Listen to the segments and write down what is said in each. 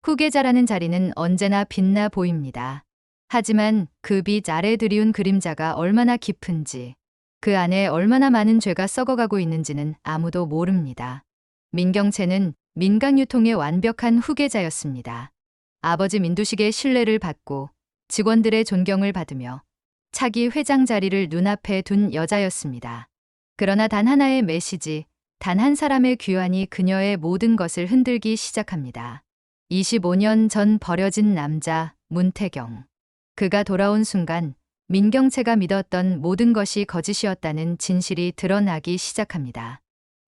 후계자라는 자리는 언제나 빛나 보입니다. 하지만 그 빛 아래 드리운 그림자가 얼마나 깊은지, 그 안에 얼마나 많은 죄가 썩어가고 있는지는 아무도 모릅니다. 민경채는 민간유통의 완벽한 후계자였습니다. 아버지 민두식의 신뢰를 받고 직원들의 존경을 받으며 차기 회장 자리를 눈앞에 둔 여자였습니다. 그러나 단 하나의 메시지, 단 한 사람의 귀환이 그녀의 모든 것을 흔들기 시작합니다. 25년 전 버려진 남자 문태경. 그가 돌아온 순간 민경채가 믿었던 모든 것이 거짓이었다는 진실이 드러나기 시작합니다.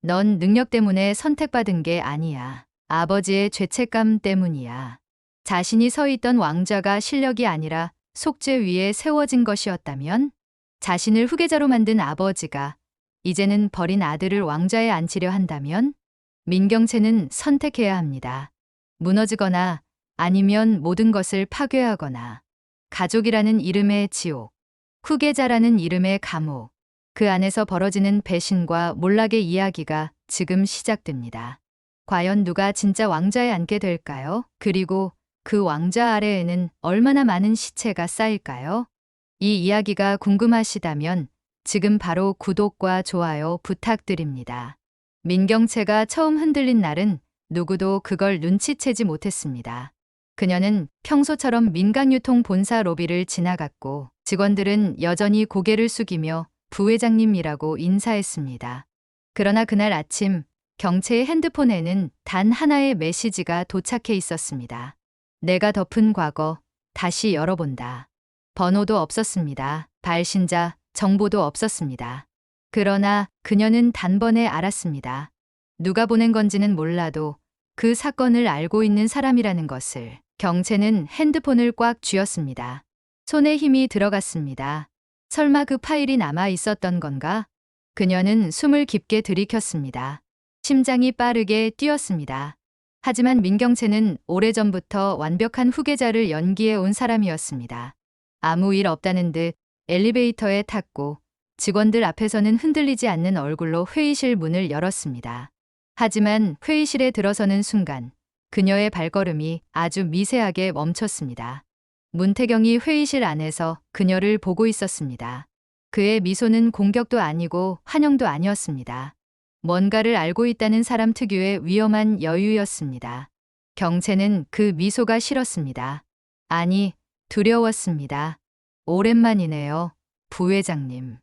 넌 능력 때문에 선택받은 게 아니야. 아버지의 죄책감 때문이야. 자신이 서 있던 왕좌가 실력이 아니라 속죄 위에 세워진 것이었다면, 자신을 후계자로 만든 아버지가 이제는 버린 아들을 왕좌에 앉히려 한다면, 민경채는 선택해야 합니다. 무너지거나 아니면 모든 것을 파괴하거나. 가족이라는 이름의 지옥, 후계자라는 이름의 감옥, 그 안에서 벌어지는 배신과 몰락의 이야기가 지금 시작됩니다. 과연 누가 진짜 왕좌에 앉게 될까요? 그리고 그 왕좌 아래에는 얼마나 많은 시체가 쌓일까요? 이 이야기가 궁금하시다면 지금 바로 구독과 좋아요 부탁드립니다. 민경채가 처음 흔들린 날은 누구도 그걸 눈치채지 못했습니다. 그녀는 평소처럼 민간유통 본사 로비를 지나갔고, 직원들은 여전히 고개를 숙이며 부회장님이라고 인사했습니다. 그러나 그날 아침 경채의 핸드폰에는 단 하나의 메시지가 도착해 있었습니다. 내가 덮은 과거 다시 열어본다. 번호도 없었습니다. 발신자 정보도 없었습니다. 그러나 그녀는 단번에 알았습니다. 누가 보낸 건지는 몰라도 그 사건을 알고 있는 사람이라는 것을. 경채는 핸드폰을 꽉 쥐었습니다. 손에 힘이 들어갔습니다. 설마 그 파일이 남아 있었던 건가? 그녀는 숨을 깊게 들이켰습니다. 심장이 빠르게 뛰었습니다. 하지만 민경채는 오래전부터 완벽한 후계자를 연기해 온 사람이었습니다. 아무 일 없다는 듯 엘리베이터에 탔고, 직원들 앞에서는 흔들리지 않는 얼굴로 회의실 문을 열었습니다. 하지만 회의실에 들어서는 순간 그녀의 발걸음이 아주 미세하게 멈췄습니다. 문태경이 회의실 안에서 그녀를 보고 있었습니다. 그의 미소는 공격도 아니고 환영도 아니었습니다. 뭔가를 알고 있다는 사람 특유의 위험한 여유였습니다. 경채는 그 미소가 싫었습니다. 아니, 두려웠습니다. 오랜만이네요, 부회장님.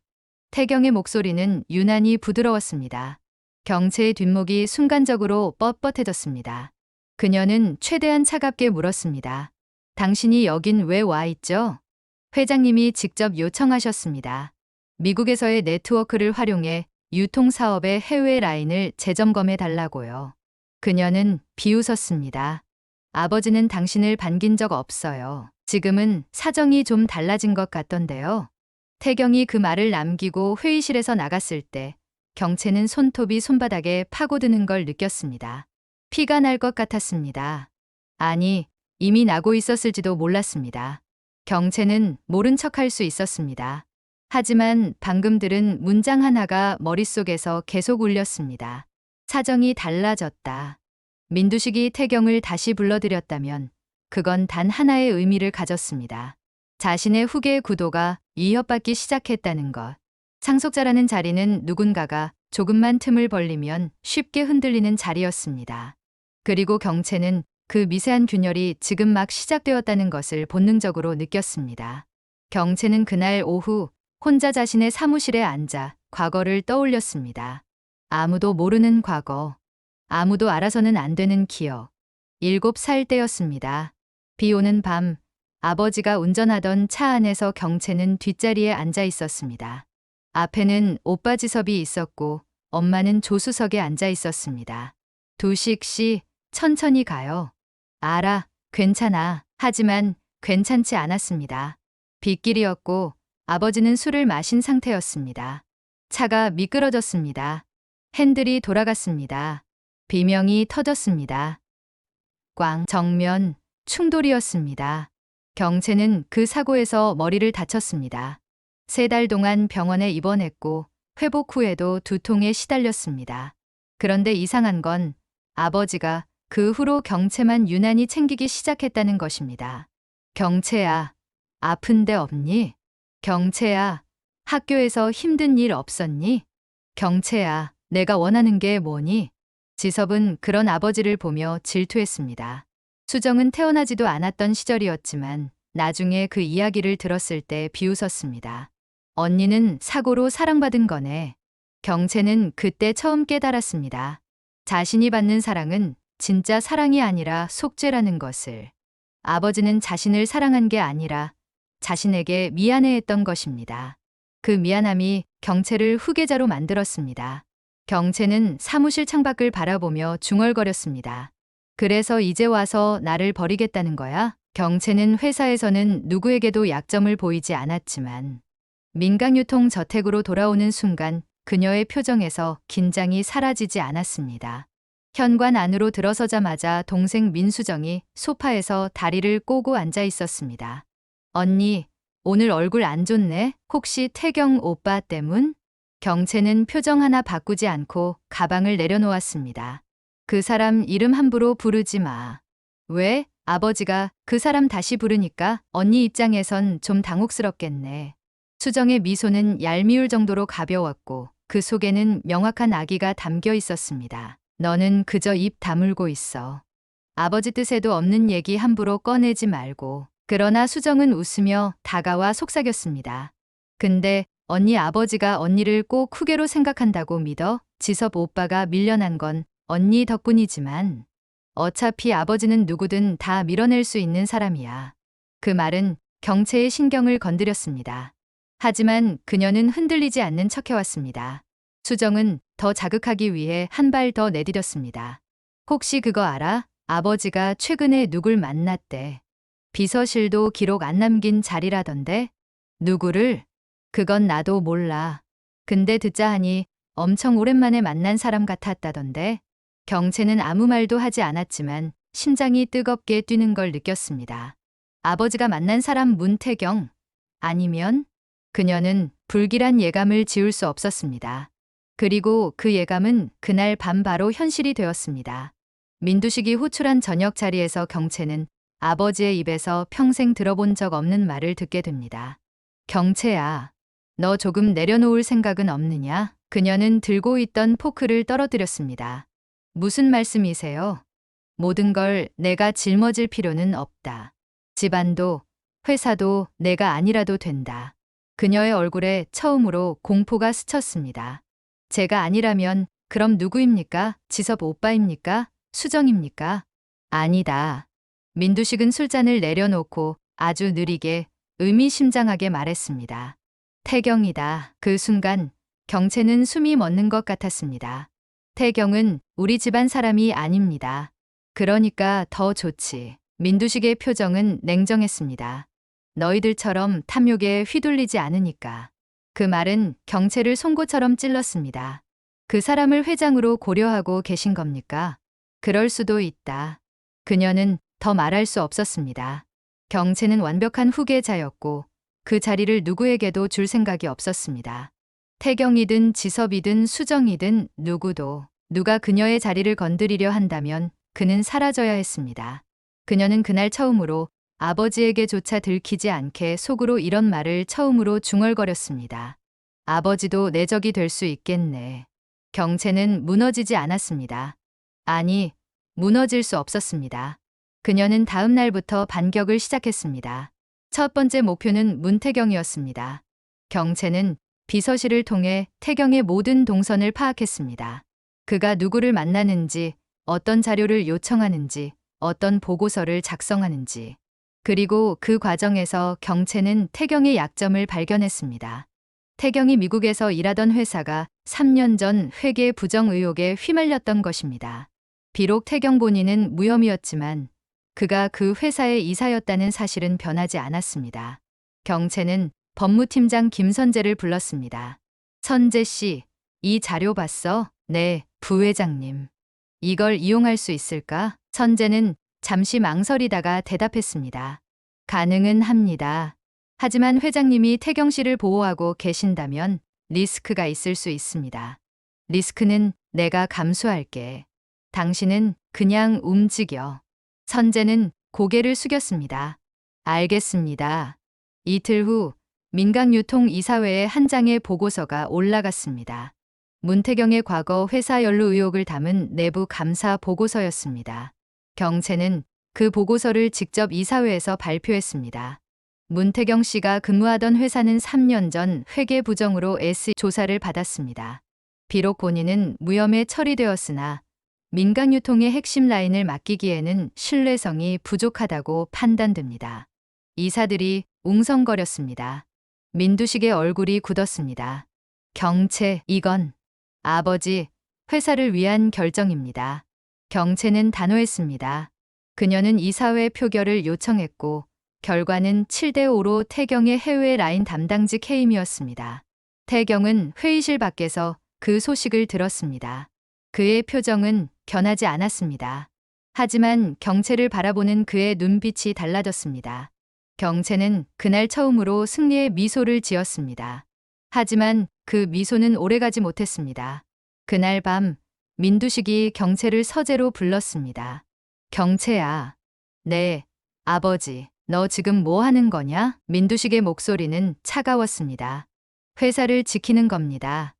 태경의 목소리는 유난히 부드러웠습니다. 경채의 뒷목이 순간적으로 뻣뻣해졌습니다. 그녀는 최대한 차갑게 물었습니다. 당신이 여긴 왜 와 있죠? 회장님이 직접 요청하셨습니다. 미국에서의 네트워크를 활용해 유통사업의 해외 라인을 재점검해 달라고요. 그녀는 비웃었습니다. 아버지는 당신을 반긴 적 없어요. 지금은 사정이 좀 달라진 것 같던데요. 태경이 그 말을 남기고 회의실에서 나갔을 때 경채는 손톱이 손바닥에 파고드는 걸 느꼈습니다. 피가 날 것 같았습니다. 아니, 이미 나고 있었을지도 몰랐습니다. 경채는 모른 척할 수 있었습니다. 하지만 방금 들은 문장 하나가 머릿속에서 계속 울렸습니다. 사정이 달라졌다. 민두식이 태경을 다시 불러들였다면 그건 단 하나의 의미를 가졌습니다. 자신의 후계의 구도가 위협받기 시작했다는 것. 상속자라는 자리는 누군가가 조금만 틈을 벌리면 쉽게 흔들리는 자리였습니다. 그리고 경채는 그 미세한 균열이 지금 막 시작되었다는 것을 본능적으로 느꼈습니다. 경채는 그날 오후 혼자 자신의 사무실에 앉아 과거를 떠올렸습니다. 아무도 모르는 과거, 아무도 알아서는 안 되는 기억. 7살 때였습니다. 비 오는 밤, 아버지가 운전하던 차 안에서 경채는 뒷자리에 앉아 있었습니다. 앞에는 오빠 지섭이 있었고 엄마는 조수석에 앉아 있었습니다. 두식 씨, 천천히 가요. 알아, 괜찮아. 하지만 괜찮지 않았습니다. 빗길이었고 아버지는 술을 마신 상태였습니다. 차가 미끄러졌습니다. 핸들이 돌아갔습니다. 비명이 터졌습니다. 꽝, 정면 충돌이었습니다. 경채는 그 사고에서 머리를 다쳤습니다. 3달 동안 병원에 입원했고 회복 후에도 두통에 시달렸습니다. 그런데 이상한 건 아버지가 그 후로 경채만 유난히 챙기기 시작했다는 것입니다. 경채야, 아픈 데 없니? 경채야, 학교에서 힘든 일 없었니? 경채야, 내가 원하는 게 뭐니? 지섭은 그런 아버지를 보며 질투했습니다. 수정은 태어나지도 않았던 시절이었지만 나중에 그 이야기를 들었을 때 비웃었습니다. 언니는 사고로 사랑받은 거네. 경채는 그때 처음 깨달았습니다. 자신이 받는 사랑은 진짜 사랑이 아니라 속죄라는 것을. 아버지는 자신을 사랑한 게 아니라 자신에게 미안해했던 것입니다. 그 미안함이 경채를 후계자로 만들었습니다. 경채는 사무실 창밖을 바라보며 중얼거렸습니다. 그래서 이제 와서 나를 버리겠다는 거야? 경채는 회사에서는 누구에게도 약점을 보이지 않았지만 민간유통 저택으로 돌아오는 순간 그녀의 표정에서 긴장이 사라지지 않았습니다. 현관 안으로 들어서자마자 동생 민수정이 소파에서 다리를 꼬고 앉아 있었습니다. 언니, 오늘 얼굴 안 좋네? 혹시 태경 오빠 때문? 경채는 표정 하나 바꾸지 않고 가방을 내려놓았습니다. 그 사람 이름 함부로 부르지 마. 왜? 아버지가 그 사람 다시 부르니까 언니 입장에선 좀 당혹스럽겠네. 수정의 미소는 얄미울 정도로 가벼웠고 그 속에는 명확한 악의가 담겨 있었습니다. 너는 그저 입 다물고 있어. 아버지 뜻에도 없는 얘기 함부로 꺼내지 말고. 그러나 수정은 웃으며 다가와 속삭였습니다. 근데 언니 아버지가 언니를 꼭 후계로 생각한다고 믿어? 지섭 오빠가 밀려난 건 언니 덕분이지만 어차피 아버지는 누구든 다 밀어낼 수 있는 사람이야. 그 말은 경채의 신경을 건드렸습니다. 하지만 그녀는 흔들리지 않는 척해왔습니다. 수정은 더 자극하기 위해 한 발 더 내디뎠습니다. 혹시 그거 알아? 아버지가 최근에 누굴 만났대. 비서실도 기록 안 남긴 자리라던데? 누구를? 그건 나도 몰라. 근데 듣자 하니 엄청 오랜만에 만난 사람 같았다던데? 경채는 아무 말도 하지 않았지만 심장이 뜨겁게 뛰는 걸 느꼈습니다. 아버지가 만난 사람 문태경? 아니면? 그녀는 불길한 예감을 지울 수 없었습니다. 그리고 그 예감은 그날 밤 바로 현실이 되었습니다. 민두식이 호출한 저녁 자리에서 경채는 아버지의 입에서 평생 들어본 적 없는 말을 듣게 됩니다. 경채야, 너 조금 내려놓을 생각은 없느냐? 그녀는 들고 있던 포크를 떨어뜨렸습니다. 무슨 말씀이세요? 모든 걸 내가 짊어질 필요는 없다. 집안도, 회사도 내가 아니라도 된다. 그녀의 얼굴에 처음으로 공포가 스쳤습니다. 제가 아니라면 그럼 누구입니까? 지섭 오빠입니까? 수정입니까? 아니다. 민두식은 술잔을 내려놓고 아주 느리게 의미심장하게 말했습니다. 태경이다. 그 순간 경채는 숨이 멎는 것 같았습니다. 태경은 우리 집안 사람이 아닙니다. 그러니까 더 좋지. 민두식의 표정은 냉정했습니다. 너희들처럼 탐욕에 휘둘리지 않으니까. 그 말은 경채를 송곳처럼 찔렀습니다. 그 사람을 회장으로 고려하고 계신 겁니까? 그럴 수도 있다. 그녀는 더 말할 수 없었습니다. 경채는 완벽한 후계자였고 그 자리를 누구에게도 줄 생각이 없었습니다. 태경이든 지섭이든 수정이든 누구도 누가 그녀의 자리를 건드리려 한다면 그는 사라져야 했습니다. 그녀는 그날 처음으로 아버지에게조차 들키지 않게 속으로 이런 말을 처음으로 중얼거렸습니다. 아버지도 내 적이 될 수 있겠네. 경채는 무너지지 않았습니다. 아니, 무너질 수 없었습니다. 그녀는 다음 날부터 반격을 시작했습니다. 첫 번째 목표는 문태경이었습니다. 경채는 비서실을 통해 태경의 모든 동선을 파악했습니다. 그가 누구를 만나는지, 어떤 자료를 요청하는지, 어떤 보고서를 작성하는지. 그리고 그 과정에서 경채는 태경의 약점을 발견했습니다. 태경이 미국에서 일하던 회사가 3년 전 회계 부정 의혹에 휘말렸던 것입니다. 비록 태경 본인은 무혐의였지만 그가 그 회사의 이사였다는 사실은 변하지 않았습니다. 경채는 법무팀장 김선재를 불렀습니다. 선재 씨, 이 자료 봤어? 네, 부회장님. 이걸 이용할 수 있을까? 선재는 잠시 망설이다가 대답했습니다. 가능은 합니다. 하지만 회장님이 태경 씨를 보호하고 계신다면 리스크가 있을 수 있습니다. 리스크는 내가 감수할게. 당신은 그냥 움직여. 선재는 고개를 숙였습니다. 알겠습니다. 이틀 후 민강유통이사회에 한 장의 보고서가 올라갔습니다. 문태경의 과거 회사 연루 의혹을 담은 내부 감사 보고서였습니다. 경채는 그 보고서를 직접 이사회에서 발표했습니다. 문태경 씨가 근무하던 회사는 3년 전 회계 부정으로 조사를 받았습니다. 비록 본인은 무혐의 처리되었으나 민강유통의 핵심 라인을 맡기기에는 신뢰성이 부족하다고 판단됩니다. 이사들이 웅성거렸습니다. 민두식의 얼굴이 굳었습니다. 경채, 이건 아버지, 회사를 위한 결정입니다. 경채는 단호했습니다. 그녀는 이사회 표결을 요청했고 결과는 7대5로 태경의 해외 라인 담당직 해임이었습니다. 태경은 회의실 밖에서 그 소식을 들었습니다. 그의 표정은 변하지 않았습니다. 하지만 경채를 바라보는 그의 눈빛이 달라졌습니다. 경채는 그날 처음으로 승리의 미소를 지었습니다. 하지만 그 미소는 오래가지 못했습니다. 그날 밤 민두식이 경채를 서재로 불렀습니다. 경채야. 네, 아버지. 너 지금 뭐 하는 거냐? 민두식의 목소리는 차가웠습니다. 회사를 지키는 겁니다.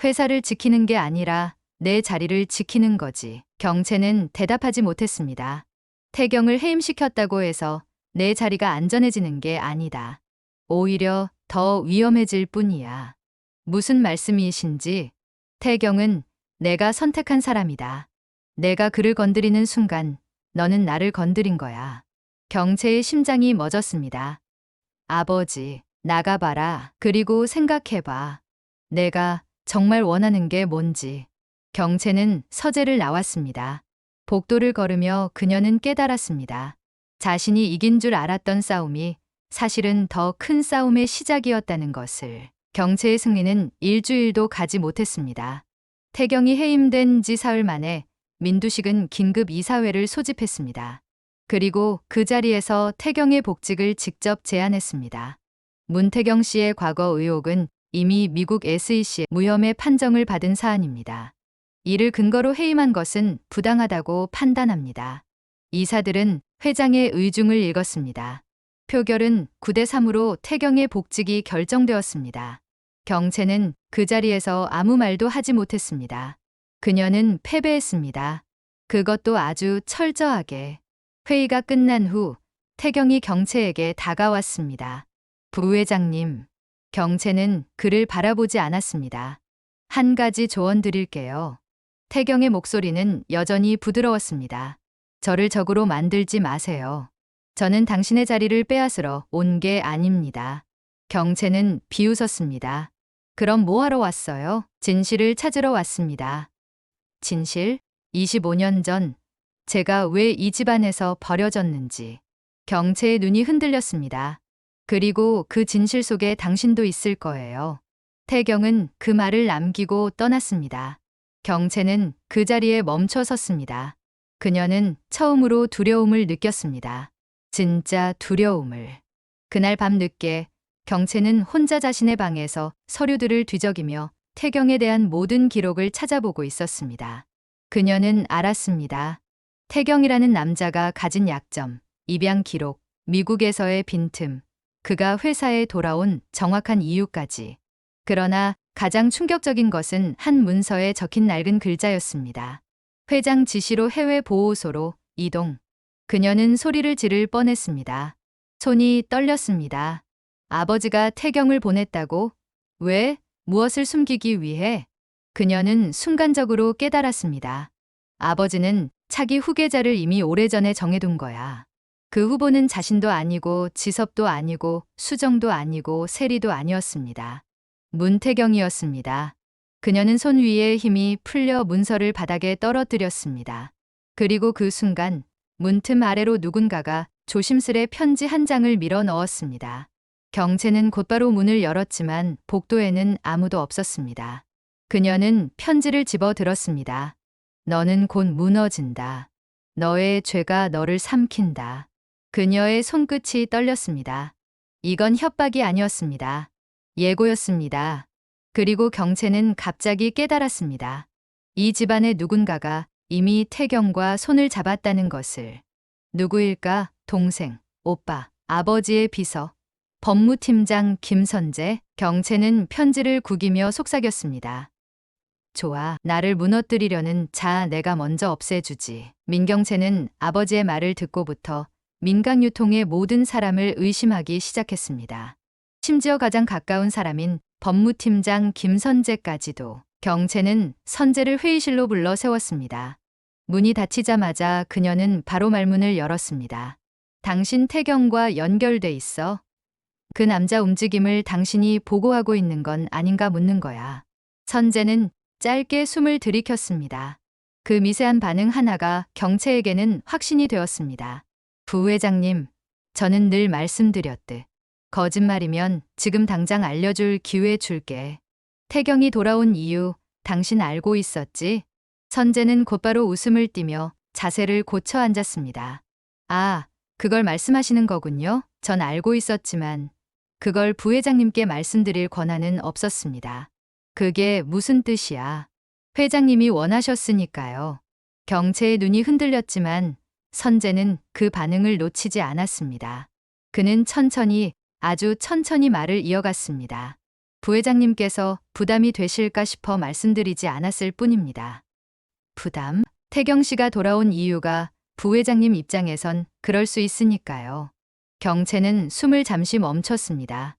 회사를 지키는 게 아니라 내 자리를 지키는 거지. 경채는 대답하지 못했습니다. 태경을 해임시켰다고 해서 내 자리가 안전해지는 게 아니다. 오히려 더 위험해질 뿐이야. 무슨 말씀이신지. 태경은 내가 선택한 사람이다. 내가 그를 건드리는 순간 너는 나를 건드린 거야. 경채의 심장이 멎었습니다. 아버지, 나가봐라. 그리고 생각해봐. 내가 정말 원하는 게 뭔지. 경채는 서재를 나왔습니다. 복도를 걸으며 그녀는 깨달았습니다. 자신이 이긴 줄 알았던 싸움이 사실은 더 큰 싸움의 시작이었다는 것을. 경채의 승리는 일주일도 가지 못했습니다. 태경이 해임된 지 사흘 만에 민두식은 긴급 이사회를 소집했습니다. 그리고 그 자리에서 태경의 복직을 직접 제안했습니다. 문태경 씨의 과거 의혹은 이미 미국 SEC의 무혐의 판정을 받은 사안입니다. 이를 근거로 해임한 것은 부당하다고 판단합니다. 이사들은 회장의 의중을 읽었습니다. 표결은 9대3으로 태경의 복직이 결정되었습니다. 경채는 그 자리에서 아무 말도 하지 못했습니다. 그녀는 패배했습니다. 그것도 아주 철저하게. 회의가 끝난 후 태경이 경채에게 다가왔습니다. 부회장님, 경채는 그를 바라보지 않았습니다. 한 가지 조언 드릴게요. 태경의 목소리는 여전히 부드러웠습니다. 저를 적으로 만들지 마세요. 저는 당신의 자리를 빼앗으러 온 게 아닙니다. 경채는 비웃었습니다. 그럼 뭐 하러 왔어요? 진실을 찾으러 왔습니다. 진실? 25년 전 제가 왜 이 집안에서 버려졌는지. 경채의 눈이 흔들렸습니다. 그리고 그 진실 속에 당신도 있을 거예요. 태경은 그 말을 남기고 떠났습니다. 경채는 그 자리에 멈춰 섰습니다. 그녀는 처음으로 두려움을 느꼈습니다. 진짜 두려움을. 그날 밤 늦게 경채는 혼자 자신의 방에서 서류들을 뒤적이며 태경에 대한 모든 기록을 찾아보고 있었습니다. 그녀는 알았습니다. 태경이라는 남자가 가진 약점, 입양 기록, 미국에서의 빈틈, 그가 회사에 돌아온 정확한 이유까지. 그러나 가장 충격적인 것은 한 문서에 적힌 낡은 글자였습니다. 회장 지시로 해외 보호소로 이동. 그녀는 소리를 지를 뻔했습니다. 손이 떨렸습니다. 아버지가 태경을 보냈다고? 왜? 무엇을 숨기기 위해? 그녀는 순간적으로 깨달았습니다. 아버지는 차기 후계자를 이미 오래전에 정해둔 거야. 그 후보는 자신도 아니고 지섭도 아니고 수정도 아니고 세리도 아니었습니다. 문태경이었습니다. 그녀는 손 위에 힘이 풀려 문서를 바닥에 떨어뜨렸습니다. 그리고 그 순간 문틈 아래로 누군가가 조심스레 편지 한 장을 밀어 넣었습니다. 경채는 곧바로 문을 열었지만 복도에는 아무도 없었습니다. 그녀는 편지를 집어 들었습니다. 너는 곧 무너진다. 너의 죄가 너를 삼킨다. 그녀의 손끝이 떨렸습니다. 이건 협박이 아니었습니다. 예고였습니다. 그리고 경채는 갑자기 깨달았습니다. 이 집안의 누군가가 이미 태경과 손을 잡았다는 것을. 누구일까? 동생, 오빠, 아버지의 비서, 법무팀장 김선재. 경채는 편지를 구기며 속삭였습니다. 좋아, 나를 무너뜨리려는 자 내가 먼저 없애주지. 민경채는 아버지의 말을 듣고부터 민강유통의 모든 사람을 의심하기 시작했습니다. 심지어 가장 가까운 사람인 법무팀장 김선재까지도. 경채는 선재를 회의실로 불러 세웠습니다. 문이 닫히자마자 그녀는 바로 말문을 열었습니다. 당신 태경과 연결돼 있어? 그 남자 움직임을 당신이 보고하고 있는 건 아닌가 묻는 거야. 선재는 짧게 숨을 들이켰습니다. 그 미세한 반응 하나가 경채에게는 확신이 되었습니다. 부회장님, 저는 늘 말씀드렸듯 거짓말이면 지금 당장 알려줄 기회 줄게. 태경이 돌아온 이유 당신 알고 있었지? 선재는 곧바로 웃음을 띠며 자세를 고쳐 앉았습니다. 아, 그걸 말씀하시는 거군요. 전 알고 있었지만 그걸 부회장님께 말씀드릴 권한은 없었습니다. 그게 무슨 뜻이야? 회장님이 원하셨으니까요. 경채의 눈이 흔들렸지만 선재는 그 반응을 놓치지 않았습니다. 그는 천천히, 아주 천천히 말을 이어갔습니다. 부회장님께서 부담이 되실까 싶어 말씀드리지 않았을 뿐입니다. 부담? 태경 씨가 돌아온 이유가 부회장님 입장에선 그럴 수 있으니까요. 경채는 숨을 잠시 멈췄습니다.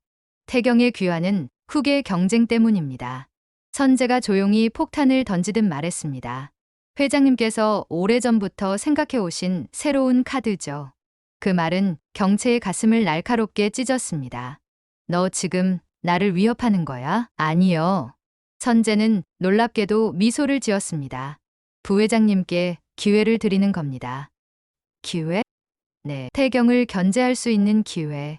태경의 귀환은 후계 경쟁 때문입니다. 선재가 조용히 폭탄을 던지듯 말했습니다. 회장님께서 오래전부터 생각해 오신 새로운 카드죠. 그 말은 경채의 가슴을 날카롭게 찢었습니다. 너 지금 나를 위협하는 거야? 아니요. 선재는 놀랍게도 미소를 지었습니다. 부회장님께 기회를 드리는 겁니다. 기회? 네. 태경을 견제할 수 있는 기회.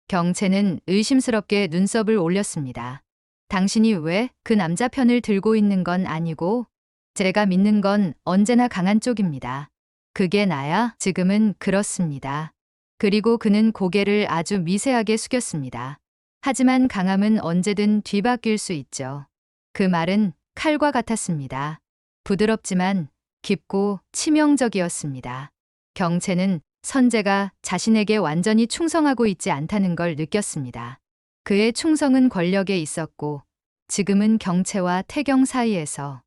경채는 의심스럽게 눈썹을 올렸습니다. 당신이 왜 그 남자 편을 들고 있는 건 아니고 제가 믿는 건 언제나 강한 쪽입니다. 그게 나야? 지금은 그렇습니다. 그리고 그는 고개를 아주 미세하게 숙였습니다. 하지만 강함은 언제든 뒤바뀔 수 있죠. 그 말은 칼과 같았습니다. 부드럽지만 깊고 치명적이었습니다. 경채는 선재가 자신에게 완전히 충성하고 있지 않다는 걸 느꼈습니다. 그의 충성은 권력에 있었고 지금은 경채와 태경 사이에서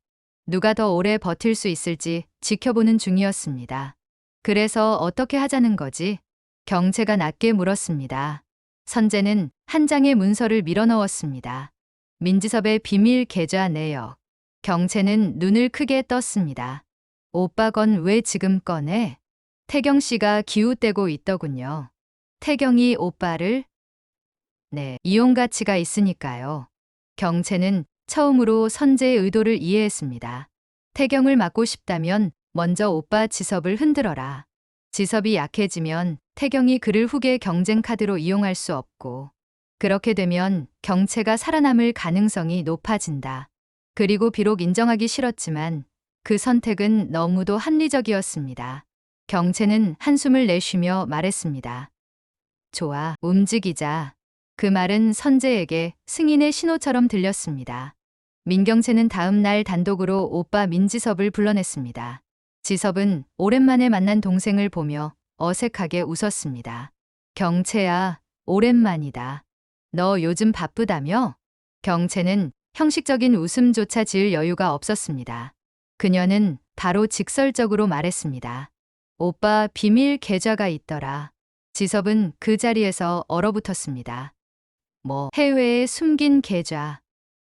누가 더 오래 버틸 수 있을지 지켜보는 중이었습니다. 그래서 어떻게 하자는 거지? 경채가 낮게 물었습니다. 선재는 한 장의 문서를 밀어넣었습니다. 민지섭의 비밀 계좌 내역. 경채는 눈을 크게 떴습니다. 오빠 건 왜 지금 꺼내? 태경 씨가 기웃대고 있더군요. 태경이 오빠를? 네, 이용 가치가 있으니까요. 경채는 처음으로 선재의 의도를 이해했습니다. 태경을 막고 싶다면 먼저 오빠 지섭을 흔들어라. 지섭이 약해지면 태경이 그를 후계 경쟁 카드로 이용할 수 없고 그렇게 되면 경채가 살아남을 가능성이 높아진다. 그리고 비록 인정하기 싫었지만 그 선택은 너무도 합리적이었습니다. 경채는 한숨을 내쉬며 말했습니다. 좋아, 움직이자. 그 말은 선재에게 승인의 신호처럼 들렸습니다. 민경채는 다음 날 단독으로 오빠 민지섭을 불러냈습니다. 지섭은 오랜만에 만난 동생을 보며 어색하게 웃었습니다. 경채야, 오랜만이다. 너 요즘 바쁘다며? 경채는 형식적인 웃음조차 지을 여유가 없었습니다. 그녀는 바로 직설적으로 말했습니다. 오빠 비밀 계좌가 있더라. 지섭은 그 자리에서 얼어붙었습니다. 뭐 해외에 숨긴 계좌.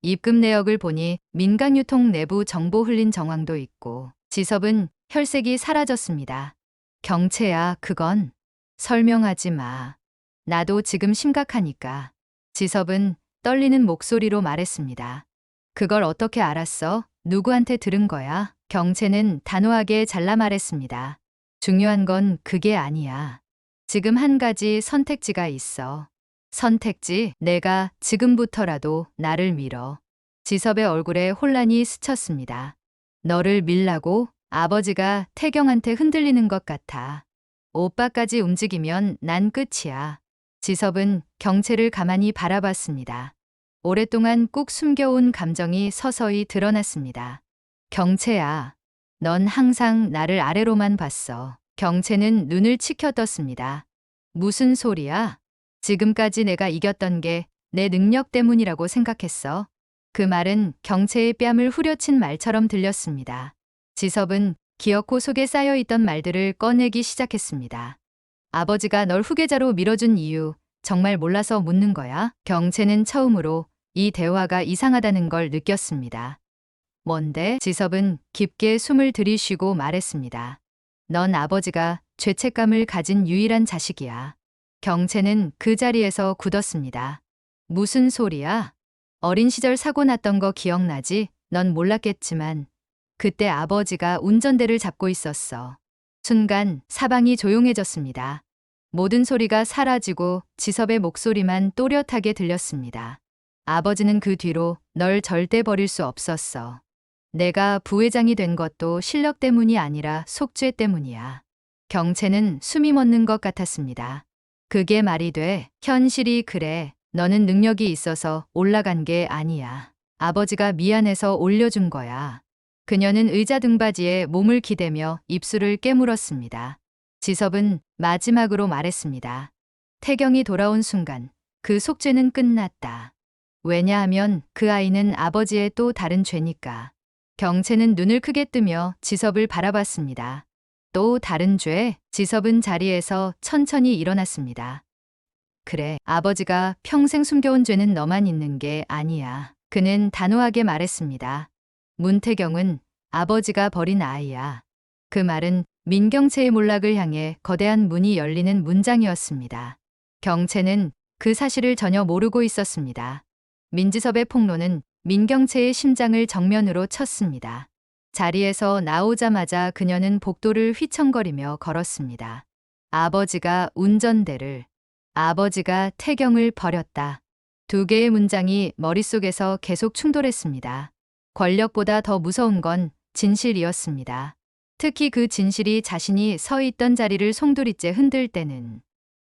입금 내역을 보니 민간유통 내부 정보 흘린 정황도 있고 지섭은 혈색이 사라졌습니다. 경채야, 그건 설명하지 마. 나도 지금 심각하니까. 지섭은 떨리는 목소리로 말했습니다. 그걸 어떻게 알았어? 누구한테 들은 거야? 경채는 단호하게 잘라 말했습니다. 중요한 건 그게 아니야. 지금 한 가지 선택지가 있어. 선택지? 내가 지금부터라도 나를 밀어. 지섭의 얼굴에 혼란이 스쳤습니다. 너를 밀라고? 아버지가 태경한테 흔들리는 것 같아. 오빠까지 움직이면 난 끝이야. 지섭은 경채를 가만히 바라봤습니다. 오랫동안 꾹 숨겨온 감정이 서서히 드러났습니다. 경채야. 넌 항상 나를 아래로만 봤어. 경채는 눈을 치켜떴습니다. 무슨 소리야? 지금까지 내가 이겼던 게 내 능력 때문이라고 생각했어. 그 말은 경채의 뺨을 후려친 말처럼 들렸습니다. 지섭은 기어코 속에 쌓여있던 말들을 꺼내기 시작했습니다. 아버지가 널 후계자로 밀어준 이유 정말 몰라서 묻는 거야? 경채는 처음으로 이 대화가 이상하다는 걸 느꼈습니다. 뭔데? 지섭은 깊게 숨을 들이쉬고 말했습니다. 넌 아버지가 죄책감을 가진 유일한 자식이야. 경채는 그 자리에서 굳었습니다. 무슨 소리야? 어린 시절 사고 났던 거 기억나지? 넌 몰랐겠지만 그때 아버지가 운전대를 잡고 있었어. 순간 사방이 조용해졌습니다. 모든 소리가 사라지고 지섭의 목소리만 또렷하게 들렸습니다. 아버지는 그 뒤로 널 절대 버릴 수 없었어. 내가 부회장이 된 것도 실력 때문이 아니라 속죄 때문이야. 경채는 숨이 멎는 것 같았습니다. 그게 말이 돼? 현실이 그래. 너는 능력이 있어서 올라간 게 아니야. 아버지가 미안해서 올려준 거야. 그녀는 의자 등받이에 몸을 기대며 입술을 깨물었습니다. 지섭은 마지막으로 말했습니다. 태경이 돌아온 순간 그 속죄는 끝났다. 왜냐하면 그 아이는 아버지의 또 다른 죄니까. 경채는 눈을 크게 뜨며 지섭을 바라봤습니다. 또 다른 죄? 지섭은 자리에서 천천히 일어났습니다. 그래, 아버지가 평생 숨겨온 죄는 너만 있는 게 아니야. 그는 단호하게 말했습니다. 문태경은 아버지가 버린 아이야. 그 말은 민경채의 몰락을 향해 거대한 문이 열리는 문장이었습니다. 경채는 그 사실을 전혀 모르고 있었습니다. 민지섭의 폭로는 민경채의 심장을 정면으로 쳤습니다. 자리에서 나오자마자 그녀는 복도를 휘청거리며 걸었습니다. 아버지가 운전대를, 아버지가 태경을 버렸다. 두 개의 문장이 머릿속에서 계속 충돌했습니다. 권력보다 더 무서운 건 진실이었습니다. 특히 그 진실이 자신이 서 있던 자리를 송두리째 흔들 때는